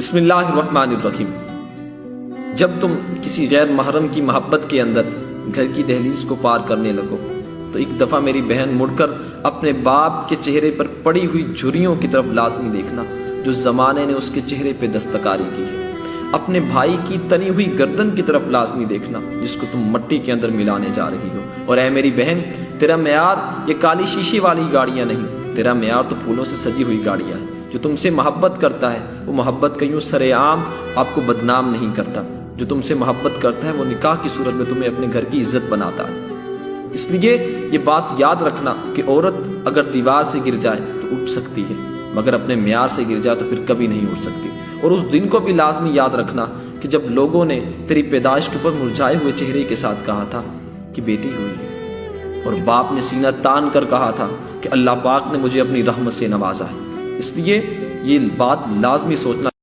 بسم اللہ الرحمن الرحیم۔ جب تم کسی غیر محرم کی محبت کے اندر گھر کی دہلیز کو پار کرنے لگو تو ایک دفعہ میری بہن مڑ کر اپنے باپ کے چہرے پر پڑی ہوئی جھریوں کی طرف لازمی دیکھنا جو زمانے نے اس کے چہرے پہ دستکاری کی ہے۔ اپنے بھائی کی تنی ہوئی گردن کی طرف لازمی دیکھنا جس کو تم مٹی کے اندر ملانے جا رہی ہو۔ اور اے میری بہن، تیرا معیار یہ کالی شیشے والی گاڑیاں نہیں، تیرا معیار تو پھولوں سے سجی ہوئی گاڑیاں ہیں۔ جو تم سے محبت کرتا ہے وہ محبت کا یوں سرے عام آپ کو بدنام نہیں کرتا، جو تم سے محبت کرتا ہے وہ نکاح کی صورت میں تمہیں اپنے گھر کی عزت بناتا ہے۔ اس لیے یہ بات یاد رکھنا کہ عورت اگر دیوار سے گر جائے تو اٹھ سکتی ہے، مگر اپنے معیار سے گر جائے تو پھر کبھی نہیں اٹھ سکتی۔ اور اس دن کو بھی لازمی یاد رکھنا کہ جب لوگوں نے تیری پیدائش کے اوپر مرجھائے ہوئے چہرے کے ساتھ کہا تھا کہ بیٹی ہوئی ہے، اور باپ نے سینہ تان کر کہا تھا کہ اللہ پاک نے مجھے اپنی رحمت سے نوازا ہے۔ اس لیے یہ بات لازمی سوچنا